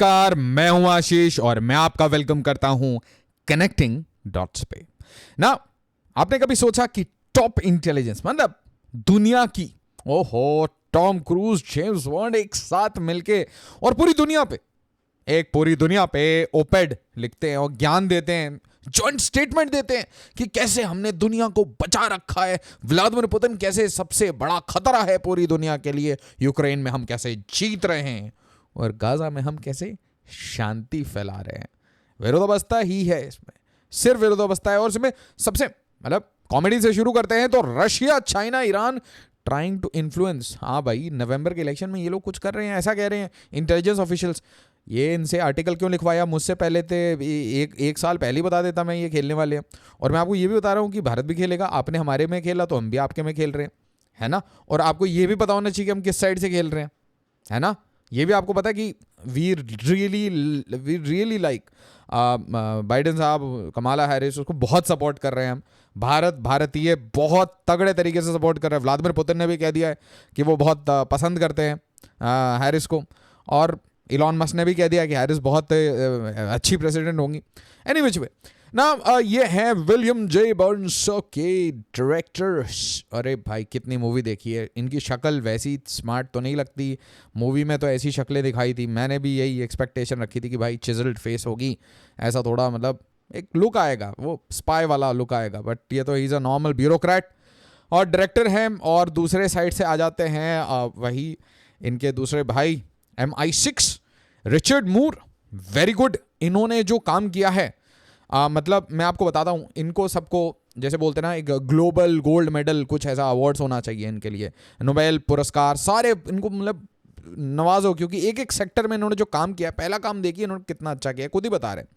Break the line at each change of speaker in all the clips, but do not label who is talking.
नमस्कार, मैं हूं आशीष और मैं आपका वेलकम करता हूं कनेक्टिंग डॉट्स पे ना। आपने कभी सोचा कि टॉप इंटेलिजेंस मतलब दुनिया की, ओहो, टॉम क्रूज, जेम्स बॉन्ड एक साथ मिलके और पूरी दुनिया पे ओपेड लिखते हैं और ज्ञान देते हैं, जॉइंट स्टेटमेंट देते हैं कि कैसे हमने दुनिया को बचा रखा है, व्लादिमीर पुतिन कैसे सबसे बड़ा खतरा है पूरी दुनिया के लिए, यूक्रेन में हम कैसे जीत रहे हैं और गाजा में हम कैसे शांति फैला रहे हैं। विरोधाभास ही है इसमें, सिर्फ विरोधाभास है। और इसमें सबसे मतलब कॉमेडी से शुरू करते हैं तो Russia, China, Iran trying to influence. हाँ भाई, नवंबर के इलेक्शन में ये लोग कुछ कर रहे हैं, ऐसा कह रहे हैं इंटेलिजेंस ऑफिशियल्स। ये इनसे आर्टिकल क्यों लिखवाया, मुझसे पहले थे, एक साल पहले ही बता देता मैं ये खेलने वाले हैं। और मैं आपको ये भी बता रहा हूँ कि भारत भी खेलेगा, आपने हमारे में खेला तो हम भी आपके में खेल रहे हैं, है ना। और आपको ये भी पता होना चाहिए कि हम किस साइड से खेल रहे हैं, है ना। ये भी आपको पता है कि वी रियली लाइक बाइडेन साहब, कमाला हैरिस, उसको बहुत सपोर्ट कर रहे हैं हम। भारतीय बहुत तगड़े तरीके से सपोर्ट कर रहे हैं। व्लादिमीर पुतिन ने भी कह दिया है कि वो बहुत पसंद करते हैं हैरिस को, और इलॉन मस्क ने भी कह दिया कि हैरिस बहुत अच्छी प्रेसिडेंट होंगी। एनी विच वे ना, ये है विलियम जे बर्न्स के डायरेक्टर। अरे भाई, कितनी मूवी देखी है, इनकी शक्ल वैसी स्मार्ट तो नहीं लगती, मूवी में तो ऐसी शक्लें दिखाई थी। मैंने भी यही एक्सपेक्टेशन रखी थी कि भाई चिजल्ड फेस होगी, ऐसा थोड़ा मतलब एक लुक आएगा, वो स्पाई वाला लुक आएगा, बट ये तो इज़ अ नॉर्मल ब्यूरोक्रेट और डायरेक्टर हैं। और दूसरे साइड से आ जाते हैं वही इनके दूसरे भाई MI6 रिचर्ड मूर। वेरी गुड, इन्होंने जो काम किया है, मतलब मैं आपको बताता हूँ, इनको सबको जैसे बोलते हैं ना, एक ग्लोबल गोल्ड मेडल कुछ ऐसा अवार्ड्स होना चाहिए इनके लिए, नोबेल पुरस्कार, सारे इनको मतलब नवाजो, क्योंकि एक एक सेक्टर में इन्होंने जो काम किया, पहला काम देखिए इन्होंने कितना अच्छा किया, खुद ही बता रहे हैं।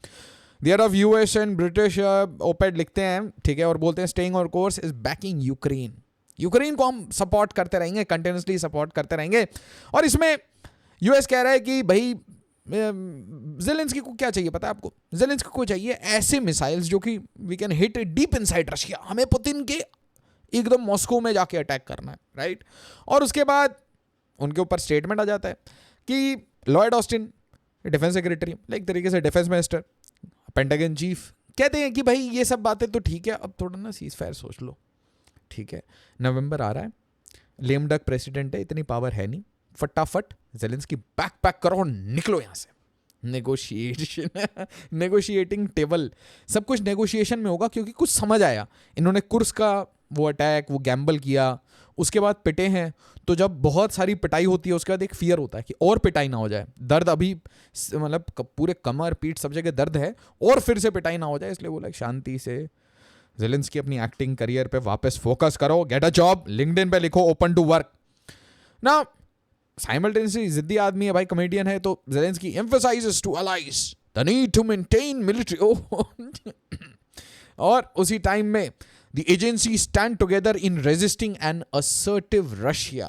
There of US and British op ed लिखते हैं, ठीक है, और बोलते हैं staying on course is backing Ukraine को हम सपोर्ट करते रहेंगे, कंटिन्यूसली सपोर्ट करते रहेंगे। और इसमें US कह रहा है कि भाई ज़ेलेंस्की को क्या चाहिए पता है आपको? ज़ेलेंस्की को चाहिए ऐसे मिसाइल्स जो कि we can hit deep inside Russia. हमें पुतिन के एकदम मॉस्को में जाके अटैक करना है, राइट। और उसके बाद उनके ऊपर स्टेटमेंट आ जाता है कि लॉयड ऑस्टिन, डिफेंस सेक्रेटरी, एक तरीके से डिफेंस मिनिस्टर, पेंटागन चीफ, कहते हैं कि भाई ये सब बातें तो ठीक है, अब थोड़ा ना सीज फायर सोच लो, ठीक है। नवंबर आ रहा है, लेम डक प्रेसिडेंट है, इतनी पावर है नहीं, फटाफट ज़ेलेंस्की बैक पैक करो और निकलो यहाँ से। नेगोशिएटिंग टेबल, सब कुछ नेगोशिएशन में होगा, क्योंकि कुछ समझ आया। इन्होंने कुर्स्क का वो अटैक, वो गैम्बल किया, उसके बाद पिटे हैं। तो जब बहुत सारी पिटाई होती है, उसके बाद एक फियर होता है कि और पिटाई ना हो जाए, दर्द अभी मतलब पूरे कमर पीठ सब जगह दर्द है, और फिर से पिटाई ना हो जाए, इसलिए बोला शांति से ज़ेलेंस्की अपनी एक्टिंग करियर पे वापस फोकस करो, गेट अ जॉब, लिंक्डइन पे लिखो ओपन टू वर्क ना। साइमल्टेनियसली जिद्दी आदमी है भाई, कॉमेडियन है, तो Zelensky emphasises to allies the need to maintain military और उसी टाइम में the agency stand together in resisting an assertive Russia.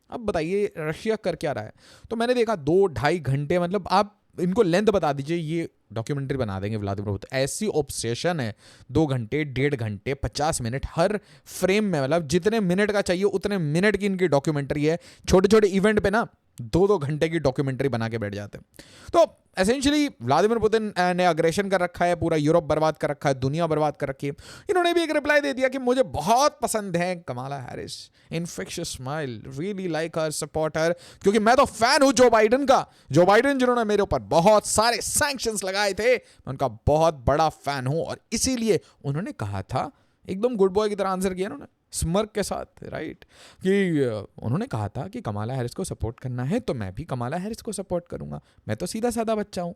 अब बताइए रशिया कर क्या रहा है? तो मैंने देखा 2-2.5 घंटे, मतलब आप इनको लेंथ बता दीजिए, ये डॉक्यूमेंट्री बना देंगे व्लादिमीर पुतिन। ऐसी ऑब्सेशन है, 2 घंटे, 1.5 घंटे, 50 मिनट, हर फ्रेम में मतलब जितने मिनट का चाहिए उतने मिनट की इनकी डॉक्यूमेंट्री है। छोटे छोटे इवेंट पे ना 2-2 घंटे की डॉक्यूमेंट्री बना के बैठ जाते हैं। तो एसेंशियली व्लादिमीर पुतिन ने अग्रेशन कर रखा है, पूरा यूरोप बर्बाद कर रखा है, दुनिया बर्बाद कर रखी है। इन्होंने भी एक रिप्लाई दे दिया कि मुझे बहुत पसंद है Kamala Harris, infectious smile, really like her, support her, क्योंकि मैं तो फैन हूं जो बाइडेन का। जो बाइडेन जिन्होंने मेरे ऊपर बहुत सारे सैंक्शंस लगाए थे, मैं उनका बहुत बड़ा फैन हूं। और इसीलिए उन्होंने कहा था, एकदम गुड बॉय की तरह आंसर किया उन्होंने, स्मर्क के साथ, राइट, कि उन्होंने कहा था कि कमाला हैरिस को सपोर्ट करना है तो मैं भी कमाला हैरिस को सपोर्ट करूंगा, मैं तो सीधा साधा बच्चा हूं।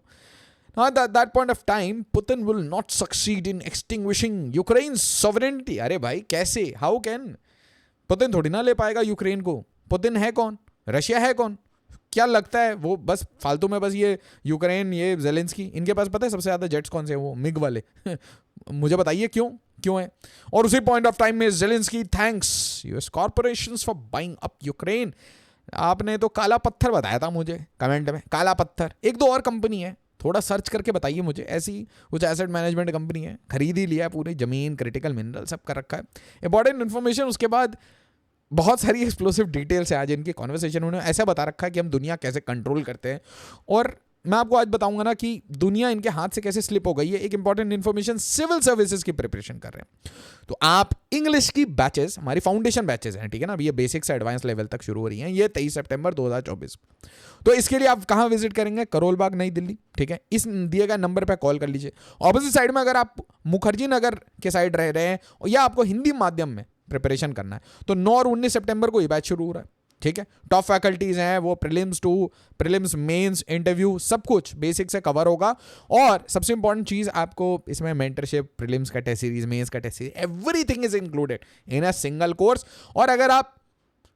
At that point of time, Putin will not succeed in extinguishing Ukraine's sovereignty. अरे भाई कैसे, हाउ कैन? पुतिन थोड़ी ना ले पाएगा यूक्रेन को। पुतिन है कौन? रशिया है कौन? क्या लगता है वो बस फालतू में, बस ये यूक्रेन, ये ज़ेलेंस्की, इनके पास पता है सबसे ज़्यादा जेट्स कौन से हैं? वो मिग वाले मुझे बताइए क्यों है? और उसी पॉइंट ऑफ टाइम में Zelensky thanks US corporations for buying up Ukraine. आपने तो काला पत्थर बताया था मुझे कमेंट में, काला पत्थर। 1-2 और कंपनी है, थोड़ा सर्च करके बताइए मुझे, ऐसी कुछ एसेट मैनेजमेंट कंपनी है, खरीद ही लिया, पूरी जमीन, क्रिटिकल मिनरल सब कर रखा है। इंपॉर्टेंट इन्फॉर्मेशन, उसके बाद बहुत सारी एक्सप्लोसिव डिटेल्स है आज इनकी कॉन्वर्सेशन। उन्होंने ऐसा बता रखा है कि हम दुनिया कैसे कंट्रोल करते हैं, और मैं आपको आज बताऊंगा ना कि दुनिया इनके हाथ से कैसे स्लिप हो गई है। एक इंपॉर्टेंट इन्फॉर्मेशन, सिविल सर्विसेज की प्रिपरेशन कर रहे हैं तो आप इंग्लिश की बैचेस, हमारी फाउंडेशन बैचेस हैं, ठीक है ना, अभी ये बेसिक से एडवांस लेवल तक शुरू हो रही हैं, ये 23 सितंबर 2024। तो इसके लिए आप कहाँ विजिट करेंगे? करोल बाग, नई दिल्ली, ठीक है। इस दिए गए नंबर पर कॉल कर लीजिए। ऑपोजिट साइड में अगर आप मुखर्जी नगर के साइड रह रहे हैं या आपको हिंदी माध्यम में प्रिपरेशन करना है तो 9 और 19 सितंबर को ये बैच शुरू हो रहा है, ठीक है। टॉप फैकल्टीज हैं, वो prelims to prelims, mains, interview, सब कुछ बेसिक से कवर होगा। और सबसे इंपॉर्टेंट चीज, आपको इसमें मेंटरशिप, प्रीलिम्स का टेस्ट सीरीज, मेंस का test series, everything is included in a single course. और अगर आप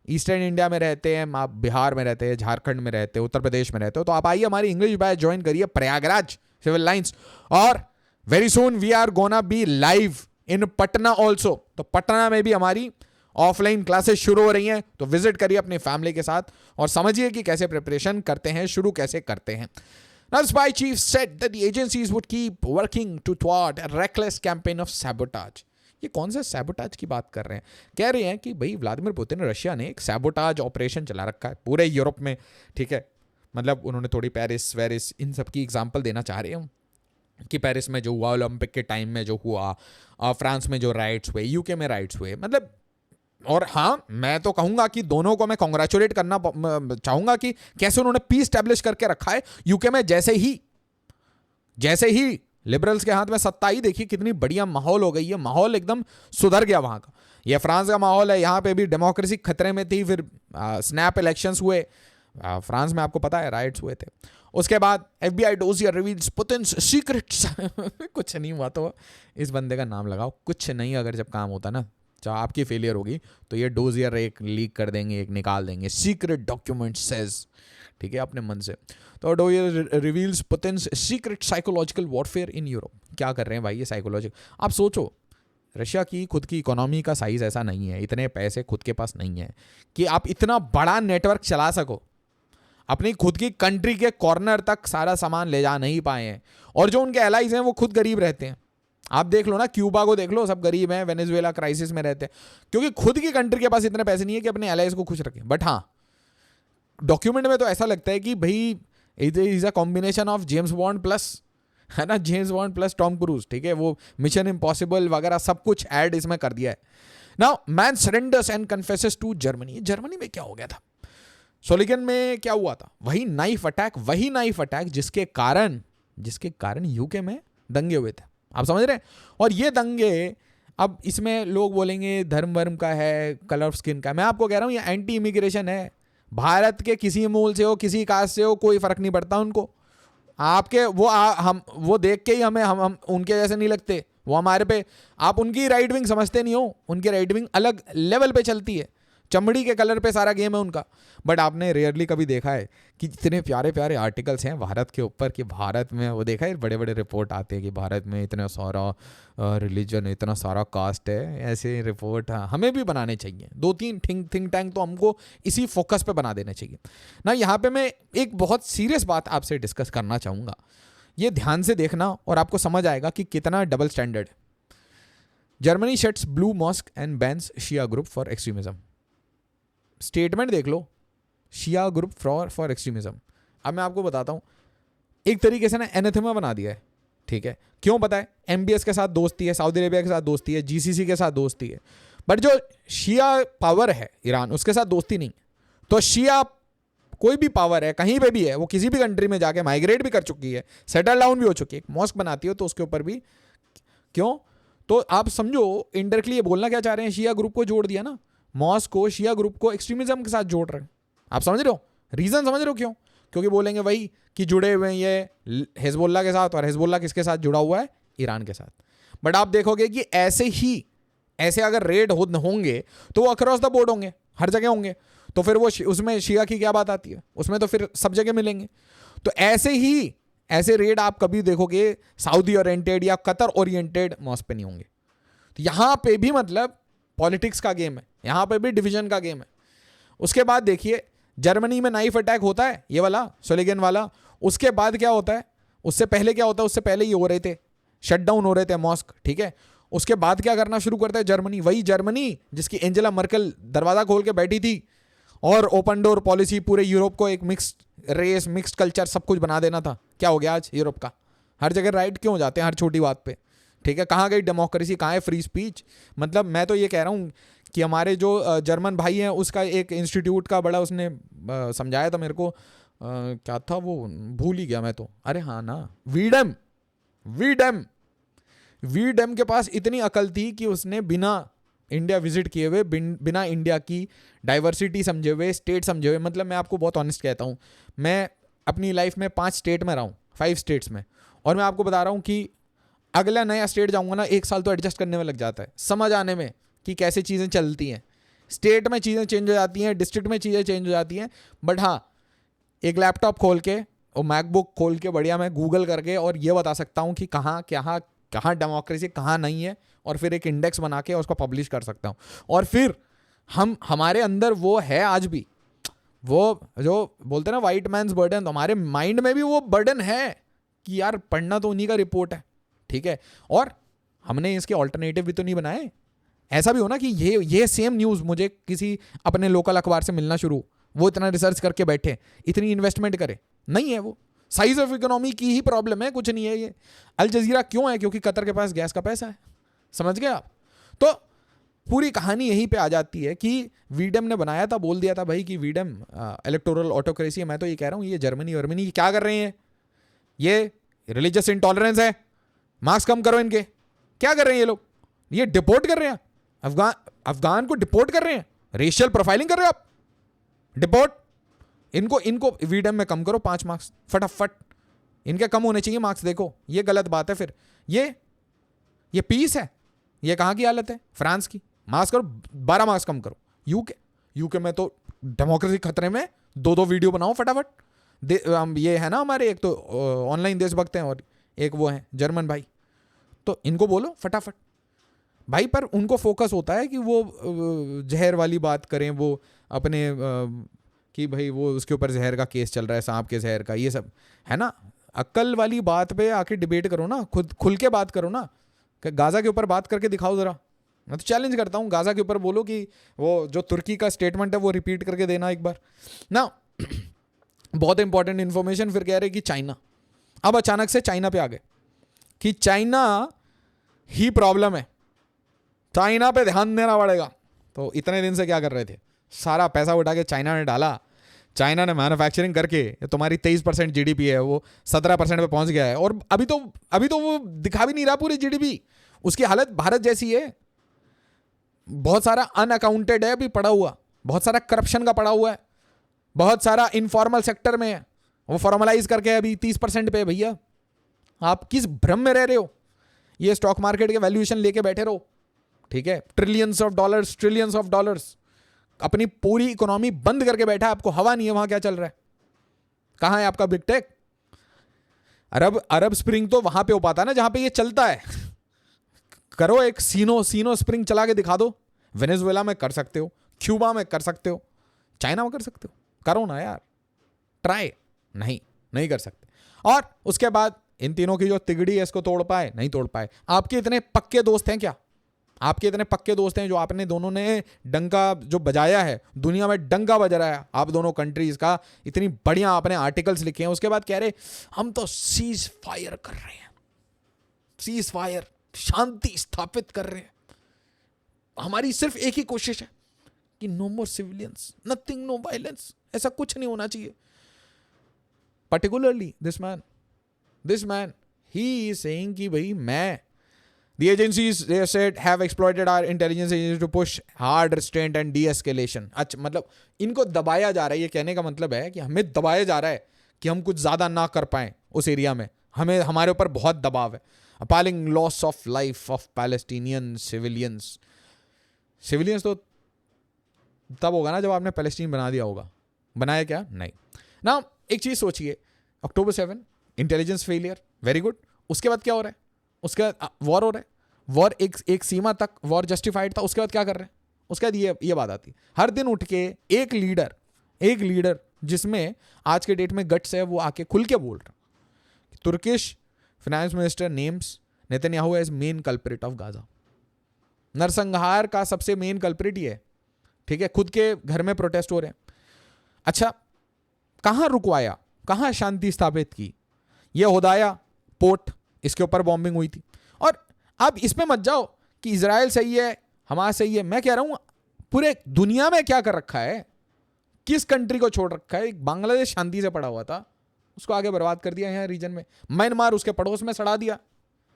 ईस्टर्न इंडिया में रहते हैं, आप बिहार में रहते हैं, झारखंड में रहते हैं, उत्तर प्रदेश में रहते हो, तो आप आइए हमारी इंग्लिश बैच ज्वाइन करिए, प्रयागराज सिविल लाइंस। और very soon we are gonna be live in Patna also. तो पटना में भी हमारी ऑफलाइन क्लासेस शुरू हो रही हैं, तो विजिट करिए अपनी फैमिली के साथ और समझिए कि कैसे प्रिपरेशन करते हैं, शुरू कैसे करते हैं। Now, the spy chief said that the agencies would keep working to thwart a reckless campaign of sabotage. ये कौन सा सैबोटाज की बात कर रहे हैं? कह रहे हैं कि भाई व्लादिमीर पुतिन, रशिया ने एक सैबोटाज ऑपरेशन चला रखा है पूरे यूरोप में, ठीक है। मतलब उन्होंने थोड़ी पेरिस वेरिस इन सब की एग्जाम्पल देना चाह रहे हैं कि पेरिस में जो हुआ, ओलंपिक के टाइम में जो हुआ, फ्रांस में जो राइट्स हुए, यूके में राइट्स हुए, मतलब। और हाँ, मैं तो कहूंगा कि दोनों को मैं कॉन्ग्रेचुलेट करना चाहूंगा कि कैसे उन्होंने पीस स्टैब्लिश करके रखा है यूके में। जैसे ही लिबरल्स के हाथ में सत्ता ही, देखिए कितनी बढ़िया माहौल हो गई है, माहौल एकदम सुधर गया वहां का। ये फ्रांस का माहौल है, यहाँ पे भी डेमोक्रेसी खतरे में थी, फिर स्नैप इलेक्शंस हुए, फ्रांस में आपको पता है राइट्स हुए थे। उसके बाद FBI डोजियर रिवील्स पुतिन्स सीक्रेट्स कुछ नहीं हुआ तो इस बंदे का नाम लगाओ, कुछ नहीं अगर जब काम होता ना, चाहे आपकी फेलियर होगी तो ये डोजियर एक लीक कर देंगे, एक निकाल देंगे, सीक्रेट डॉक्यूमेंट सेज, ठीक है, अपने मन से। तो dossier reveals Putin's secret psychological warfare in Europe. क्या कर रहे हैं भाई ये साइकोलॉजिकल? आप सोचो, रशिया की खुद की इकोनॉमी का साइज ऐसा नहीं है, इतने पैसे खुद के पास नहीं है कि आप इतना बड़ा नेटवर्क चला सको। अपनी खुद की कंट्री के कॉर्नर तक सारा सामान ले जा नहीं पाए हैं। और जो उनके एलाइज हैं वो खुद गरीब रहते हैं। आप देख लो ना, क्यूबा को देख लो, सब गरीब हैं, वेनेजुएला क्राइसिस में रहते हैं, क्योंकि खुद की कंट्री के पास इतने पैसे नहीं है कि अपने एलाइज को खुश रखें। बट हाँ, डॉक्यूमेंट में तो ऐसा लगता है कि भाई is a combination of James bond plus, है ना, James bond plus Tom cruise, ठीक है, वो मिशन इम्पॉसिबल वगैरह सब कुछ ऐड इसमें कर दिया है। Now man surrenders and confesses to Germany. Germany में क्या हो गया था? सोलिगन में क्या हुआ था? वही नाइफ अटैक जिसके कारण यूके में दंगे हुए थे। आप समझ रहे हैं? और ये दंगे, अब इसमें लोग बोलेंगे धर्म वर्म का है, कलर ऑफ स्किन का। मैं आपको कह रहा हूं ये एंटी इमिग्रेशन है। भारत के किसी मूल से हो, किसी कास्ट से हो, कोई फर्क नहीं पड़ता उनको। आपके हम वो देख के ही हम उनके जैसे नहीं लगते। वो हमारे पे, आप उनकी राइट विंग समझते नहीं हो, उनकी राइट विंग अलग लेवल पे चलती है, चमड़ी के कलर पे सारा गेम है उनका। बट आपने रेयरली कभी देखा है कि इतने प्यारे प्यारे आर्टिकल्स हैं भारत के ऊपर कि भारत में, वो देखा है बड़े बड़े रिपोर्ट आते हैं कि भारत में इतना सारा रिलीजन, इतना सारा कास्ट है। ऐसे रिपोर्ट हमें भी बनाने चाहिए। 2-3 थिंक टैंक तो हमको इसी फोकस पे बना देने चाहिए ना। यहाँ पे मैं एक बहुत सीरियस बात आपसे डिस्कस करना चाहूँगा, ये ध्यान से देखना और आपको समझ आएगा कि कितना double standard. Germany shuts blue mosque and bans Shia group for extremism. Statement देख लो, शिया ग्रुप फॉर एक्सट्रीमिज्म। अब मैं आपको बताता हूँ, एक तरीके से ना एनाथेमा बना दिया है, ठीक है। क्यों पता है? MBS के साथ दोस्ती है, सऊदी अरेबिया के साथ दोस्ती है, GCC के साथ दोस्ती है, बट जो शिया पावर है ईरान, उसके साथ दोस्ती नहीं। तो शिया कोई भी पावर है, कहीं पे भी है, वो किसी भी कंट्री में जाके माइग्रेट भी कर चुकी है, सेटल डाउन भी हो चुकी है, मॉस्क बनाती हो तो उसके ऊपर भी क्यों? तो आप समझो इंडायरेक्टली ये बोलना क्या चाह रहे हैं, शिया ग्रुप को जोड़ दिया ना, मॉस्क को, शिया ग्रुप को एक्सट्रीमिज्म के साथ जोड़ रहे हैं। आप समझ रहे हो रीजन? समझ रहे हो क्यों? क्योंकि बोलेंगे वही कि जुड़े हुए हैं ये हिजबुल्लाह के साथ, और हिजबुल्लाह किसके साथ जुड़ा हुआ है? ईरान के साथ। बट आप देखोगे कि ऐसे अगर रेड होंगे तो वो अक्रॉस द बोर्ड होंगे, हर जगह होंगे। तो फिर वो उसमें शिया की क्या बात आती है? उसमें तो फिर सब जगह मिलेंगे। तो ऐसे रेड आप कभी देखोगे सऊदी ओरिएंटेड या कतर ओरिएंटेड मॉस्क पे नहीं होंगे। तो यहां पे भी मतलब पॉलिटिक्स का गेम है, यहां पे भी डिवीजन का गेम है। उसके बाद देखिए जर्मनी में नाइफ अटैक होता है, ये वाला सोलिगन वाला। उसके बाद क्या होता है? उससे पहले क्या होता है? उससे पहले ही हो रहे थे, शट डाउन हो रहे थे मॉस्क, ठीक है। उसके बाद क्या करना शुरू करता है जर्मनी? वही जर्मनी जिसकी एंजेला मर्केल दरवाजा खोल के बैठी थी और ओपन डोर पॉलिसी पूरे यूरोप को एक मिक्स्ड रेस, मिक्स्ड कल्चर, सब कुछ बना देना था। क्या हो गया आज यूरोप का? हर जगह राइट क्यों हो जाते हैं हर छोटी बात पे? ठीक है, कहाँ गई डेमोक्रेसी, कहाँ है फ्री स्पीच? मतलब मैं तो ये कह रहा हूँ कि हमारे जो जर्मन भाई हैं, उसका एक इंस्टीट्यूट का बड़ा उसने समझाया था मेरे को, क्या था वो, भूल ही गया मैं तो। अरे हाँ ना, वीडम वीडम वीडम के पास इतनी अकल थी कि उसने बिना इंडिया विजिट किए हुए, बिना इंडिया की डाइवर्सिटी समझे हुए, स्टेट समझे हुए, मतलब मैं आपको बहुत ऑनेस्ट कहता हूँ, मैं अपनी लाइफ में 5 स्टेट में रहा हूँ, 5 स्टेट्स में, और मैं आपको बता रहा हूँ कि अगला नया स्टेट जाऊँगा ना, 1 साल तो एडजस्ट करने में लग जाता है, समझ आने में कि कैसे चीज़ें चलती हैं। स्टेट में चीज़ें चेंज हो जाती हैं, डिस्ट्रिक्ट में चीज़ें चेंज हो जाती हैं, बट हाँ, एक लैपटॉप खोल के और मैकबुक खोल के बढ़िया मैं गूगल करके और ये बता सकता हूँ कि कहाँ कहाँ डेमोक्रेसी कहाँ नहीं है, और फिर एक इंडेक्स बना के उसको पब्लिश कर सकता हूँ। और फिर हमारे अंदर वो है आज भी, वो जो बोलते हैं ना वाइट मैन्स बर्डन, तो हमारे माइंड में भी वो बर्डन है कि यार पढ़ना तो उन्हीं का रिपोर्ट है, ठीक है, और हमने इसके ऑल्टरनेटिव भी तो नहीं बनाए। ऐसा भी हो ना कि ये सेम न्यूज़ मुझे किसी अपने लोकल अखबार से मिलना शुरू, वो इतना रिसर्च करके बैठे, इतनी इन्वेस्टमेंट करे, नहीं है। वो साइज ऑफ इकोनॉमी की ही प्रॉब्लम है, कुछ नहीं है। ये अल जजीरा क्यों है? क्योंकि कतर के पास गैस का पैसा है, समझ गए आप? तो पूरी कहानी यहीं पे आ जाती है कि वीडम ने बनाया था, बोल दिया था भाई कि वीडम इलेक्टोरल ऑटोक्रेसी है। मैं तो ये कह रहा हूँ ये जर्मनी क्या कर रहे हैं? ये रिलीजियस इंटॉलरेंस है, मार्क्स कम करो इनके। क्या कर रहे हैं ये लोग? ये डिपोर्ट कर रहे हैं अफगान को, डिपोर्ट कर रहे हैं, रेशियल प्रोफाइलिंग कर रहे हो आप, डिपोर्ट इनको वीडम में कम करो 5 मार्क्स फटाफट, इनके कम होने चाहिए मार्क्स। देखो ये गलत बात है। फिर ये पीस है, ये कहाँ की हालत है? फ्रांस की। मार्क्स करो 12 मार्क्स कम करो। यूके में तो डेमोक्रेसी खतरे में, 2 वीडियो बनाओ फटाफट। ये है ना हमारे, एक तो ऑनलाइन देशभक्त हैं और एक वो है जर्मन भाई, तो इनको बोलो फटाफट भाई। पर उनको फोकस होता है कि वो जहर वाली बात करें, वो अपने कि भाई वो उसके ऊपर जहर का केस चल रहा है, सांप के जहर का, ये सब है ना। अक्ल वाली बात पे आके डिबेट करो ना, खुद खुल के बात करो ना। गाजा के ऊपर बात करके दिखाओ जरा। मैं तो चैलेंज करता हूँ, गाजा के ऊपर बोलो कि वो जो तुर्की का स्टेटमेंट है वो रिपीट करके देना एक बार ना। बहुत इंपॉर्टेंट इंफॉर्मेशन। फिर कह रहे कि चाइना, अब अचानक से चाइना पे आ गए कि चाइना ही प्रॉब्लम है, चाइना पे ध्यान देना पड़ेगा। तो इतने दिन से क्या कर रहे थे? सारा पैसा उठा के चाइना ने डाला। चाइना ने मैन्युफैक्चरिंग करके, तुम्हारी 23% जीडीपी है, वो 17% पे पहुंच गया है। और अभी तो वो दिखा भी नहीं रहा पूरी जीडीपी। उसकी हालत भारत जैसी है। बहुत सारा अनअकाउंटेड है अभी पड़ा हुआ, बहुत सारा करप्शन का पड़ा हुआ है, बहुत सारा इनफॉर्मल सेक्टर में है, वो फॉर्मलाइज करके अभी 30% पे। भैया आप किस भ्रम में रह रहे हो? ये स्टॉक मार्केट के वैल्यूएशन लेके बैठे रहो, ठीक है, ट्रिलियंस ऑफ डॉलर्स, अपनी पूरी इकोनॉमी बंद करके बैठा है, आपको हवा नहीं है वहां क्या चल रहा है? कहां है आपका बिग टेक? अरब स्प्रिंग तो वहां पे हो पाता है ना जहां पे ये चलता है। करो एक सीनो स्प्रिंग चला के दिखा दो। वेनेजुएला में कर सकते हो, क्यूबा में कर सकते हो, चाइना में कर सकते हो, करो ना यार, ट्राई। नहीं कर सकते। और उसके बाद इन तीनों की जो तिगड़ी है इसको तोड़ पाए? नहीं तोड़ पाए। आपके इतने पक्के दोस्त हैं क्या? आपके इतने पक्के दोस्त हैं जो आपने दोनों ने डंका जो बजाया है, दुनिया में डंका बज रहा है आप दोनों कंट्रीज का, इतनी बढ़िया आपने आर्टिकल्स लिखे हैं, उसके बाद कह रहे हम तो सीज फायर कर रहे हैं, सीज फायर, शांति स्थापित कर रहे हैं। हमारी सिर्फ एक ही कोशिश है कि नो मोर सिविलियंस, नथिंग, नो वायलेंस, ऐसा कुछ नहीं होना चाहिए। Particularly this man he is saying कि भाई मैं, the agencies they said have exploited our intelligence agencies to push hard restraint and de-escalation। अच्छा, मतलब इनको दबाया जा रहा है। ये कहने का मतलब है कि हमें दबाया जा रहा है कि हम कुछ ज्यादा ना कर पाएं उस एरिया में, हमारे ऊपर बहुत दबाव है। appalling loss of life of Palestinian civilians तो तब होगा ना जब आपने पैलेस्टीन बना दिया होगा। बनाया क्या? नहीं ना। एक चीज सोचिए, October 7 intelligence failure, very good. उसके बाद क्या हो रहा है? उसके बाद वॉर हो रहा है। वॉर एक सीमा तक वॉर जस्टिफाइड था। उसके बाद क्या कर रहे हैं? उसके बाद ये बात आती है, हर दिन उठ के एक लीडर जिसमें आज के डेट में गट्स है, वो आके खुल के बोल रहा है Turkish finance minister names Netanyahu as main culprit of Gaza. नरसंहार का सबसे मेन कल्प्रिट ही है, ठीक है। खुद के घर में प्रोटेस्ट हो रहे हैं, अच्छा, कहाँ रुकवाया, कहाँ शांति स्थापित की? ये होदाया पोर्ट, इसके ऊपर बॉम्बिंग हुई थी। और अब इसमें मत जाओ कि इजराइल सही है, हमास सही है। मैं कह रहा हूं पूरे दुनिया में क्या कर रखा है, किस कंट्री को छोड़ रखा है? बांग्लादेश शांति से पड़ा हुआ था, उसको आगे बर्बाद कर दिया यहाँ रीजन में। म्यांमार उसके पड़ोस में सड़ा दिया।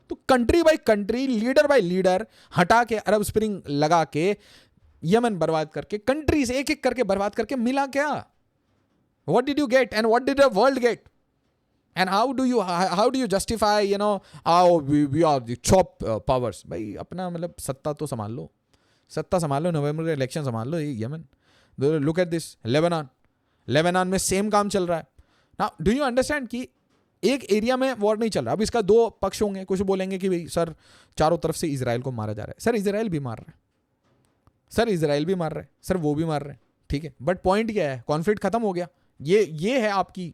तो country by country, leader by leader हटा के, अरब स्प्रिंग लगा के, यमन बर्बाद करके, कंट्रीज एक एक करके बर्बाद करके मिला क्या? What did you get and what did the world get? And how do you justify we are the top powers? भाई अपना मतलब सत्ता तो संभाल लो, सत्ता संभाल लो, नवंबर का इलेक्शन संभाल लो। Yemen, look at this, Lebanon में सेम काम चल रहा है। नाउ डू यू अंडरस्टैंड कि एक एरिया में वॉर नहीं चल रहा। अब इसका दो पक्ष होंगे, कुछ बोलेंगे कि भाई सर चारों तरफ से इजराइल को मारा जा रहा है। सर इजराइल भी मार रहा है, सर इजराइल भी मार रहा है, सर वो भी मार रहे हैं, ठीक है। बट पॉइंट क्या है? कॉन्फ्लिक्ट खत्म हो गया। ये है आपकी,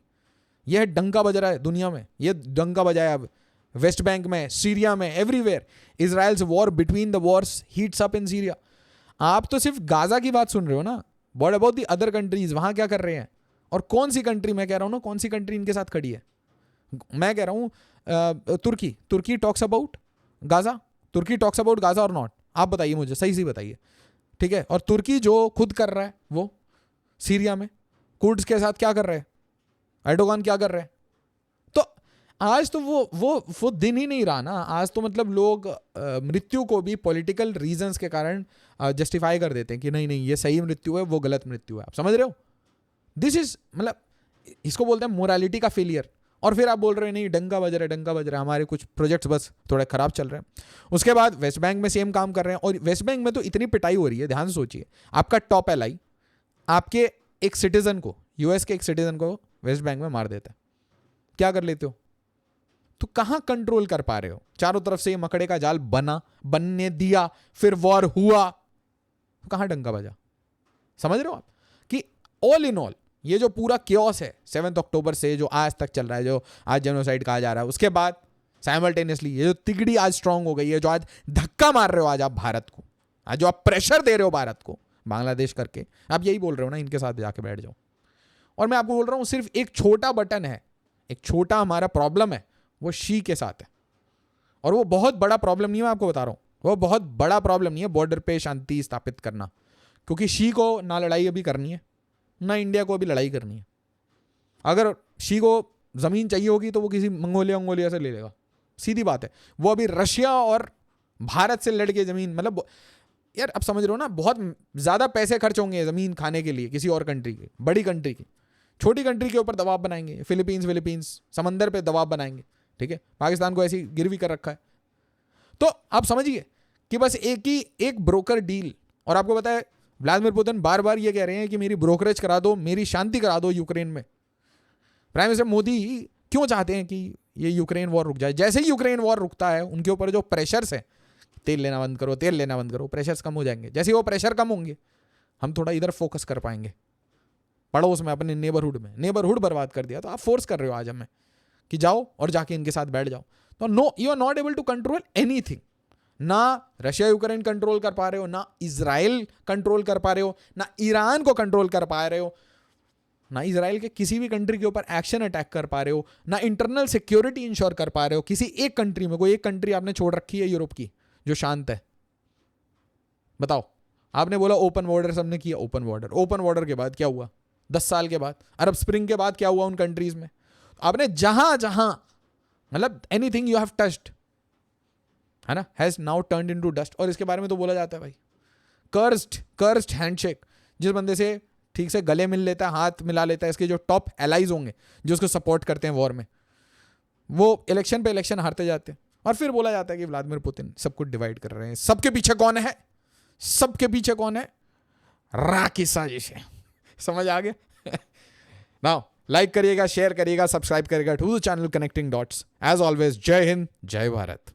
ये है डंका बज रहा है दुनिया में, ये डंका बजाया अब वेस्ट बैंक में, सीरिया में, everywhere. Israel's war between the Wars heats up in Syria. आप तो सिर्फ गाजा की बात सुन रहे हो ना, what about the other countries? वहां क्या कर रहे हैं? और कौन सी कंट्री, मैं कह रहा हूं ना, कौन सी कंट्री इनके साथ खड़ी है? मैं कह रहा हूं तुर्की टॉक्स अबाउट गाजा, तुर्की टॉक्स अबाउट गाजा और नॉट? आप बताइए मुझे, सही से बताइए, ठीक है। और तुर्की जो खुद कर रहा है वो सीरिया में कुर्ड्स के साथ क्या कर रहे हैं? एर्डोगान क्या कर रहे हैं? तो आज तो वो दिन ही नहीं रहा ना। आज तो मतलब लोग मृत्यु को भी पॉलिटिकल रीजंस के कारण जस्टिफाई कर देते हैं कि नहीं नहीं ये सही मृत्यु है, वो गलत मृत्यु है। आप समझ रहे हो? दिस इज मतलब इसको बोलते हैं मोरालिटी का फेलियर। और फिर आप बोल रहे हैं नहीं डंका बज रहा है, हमारे कुछ प्रोजेक्ट्स बस थोड़े खराब चल रहे हैं। उसके बाद वेस्ट बैंक में सेम काम कर रहे हैं। और वेस्ट बैंक में तो इतनी पिटाई हो रही है, ध्यान से सोचिए, आपका टॉप एलाई आपके एक सिटीजन को, यूएस के एक सिटीजन को वेस्ट बैंक में मार देता है। क्या कर लेते हो? तो कहां कंट्रोल कर पा रहे हो? चारों तरफ से ये मकड़े का जाल बनने दिया, फिर वॉर हुआ, तो कहां डंका बजा? समझ रहे हो आप कि ऑल इन ऑल ये जो पूरा क्योस है 7 अक्टूबर से जो आज तक चल रहा है, जो आज जेनोसाइड कहा जा रहा है, उसके बाद साइमल्टेनियसली ये जो तिगड़ी आज स्ट्रांग हो गई है, जो आज धक्का मार रहे हो आज आप भारत को, आज जो आप प्रेशर दे रहे हो भारत को बांग्लादेश करके, आप यही बोल रहे हो ना इनके साथ जाके बैठ जाओ। और मैं आपको बोल रहा हूं सिर्फ एक छोटा बटन है, एक छोटा हमारा प्रॉब्लम है, वो शी के साथ है। और वो बहुत बड़ा प्रॉब्लम नहीं है, मैं आपको बता रहा हूं, वो बहुत बड़ा प्रॉब्लम नहीं है बॉर्डर पे शांति स्थापित करना, क्योंकि शी को ना लड़ाई अभी करनी है, ना इंडिया को अभी लड़ाई करनी है। अगर शी को जमीन चाहिए होगी तो वो किसी मंगोलिया से ले लेगा, सीधी बात है। वो अभी रशिया और भारत से लड़के जमीन, मतलब यार अब समझ रहे हो ना, बहुत ज्यादा पैसे खर्च होंगे जमीन खाने के लिए किसी और कंट्री के, बड़ी कंट्री की। छोटी कंट्री के ऊपर दबाव बनाएंगे, फिलीपींस समंदर पे दबाव बनाएंगे, ठीक है। पाकिस्तान को ऐसी गिरवी कर रखा है। तो आप समझिए कि बस एक ब्रोकर डील। और आपको पता है व्लादिमीर पुतिन बार बार ये कह रहे हैं कि मेरी ब्रोकरेज करा दो, मेरी शांति करा दो यूक्रेन में। प्राइम मिनिस्टर मोदी क्यों चाहते हैं कि ये यूक्रेन वॉर रुक जाए? जैसे ही यूक्रेन वॉर रुकता है, उनके ऊपर जो प्रेशर्स है, तेल लेना बंद करो, प्रेशर्स कम हो जाएंगे। जैसे ही वो प्रेशर कम होंगे, हम थोड़ा इधर फोकस कर पाएंगे, पड़ोस में, अपने नेबरहुड बर्बाद कर दिया। तो आप फोर्स कर रहे हो आज हमें कि जाओ और जाके इनके साथ बैठ जाओ। तो no, you are not able to control anything. ना रशिया यूक्रेन कंट्रोल कर पा रहे हो, ना इजराइल कंट्रोल कर पा रहे हो, ना ईरान को कंट्रोल कर पा रहे हो, ना इजराइल के किसी भी कंट्री के ऊपर एक्शन अटैक कर पा रहे हो, ना इंटरनल सिक्योरिटी इंश्योर कर पा रहे हो किसी एक कंट्री में। कोई एक कंट्री आपने छोड़ रखी है यूरोप की जो शांत है? बताओ। आपने बोला ओपन बॉर्डर, सबने किया ओपन बॉर्डर के बाद क्या हुआ? 10 साल के बाद, अरब स्प्रिंग के बाद क्या हुआ उन कंट्रीज में? आपने जहां मतलब एनीथिंग यू हैव टच्ड, है ना, has now turned into dust. और इसके बारे में तो बोला जाता है भाई, कर्स्ड हैंडशेक। जिस बंदे से ठीक से गले मिल लेता है, हाथ मिला लेता है, इसके जो टॉप एलाइज होंगे जो उसको सपोर्ट करते हैं वॉर में, वो इलेक्शन पे इलेक्शन हारते जाते हैं। और फिर बोला जाता है कि व्लादिमीर पुतिन सब कुछ डिवाइड कर रहे हैं। सबके पीछे कौन है? रा की साजिश है। समझ आ गया? नाउ लाइक करिएगा, शेयर करिएगा, सब्सक्राइब करिएगा to the channel connecting dots. As always, जय हिंद, जय भारत।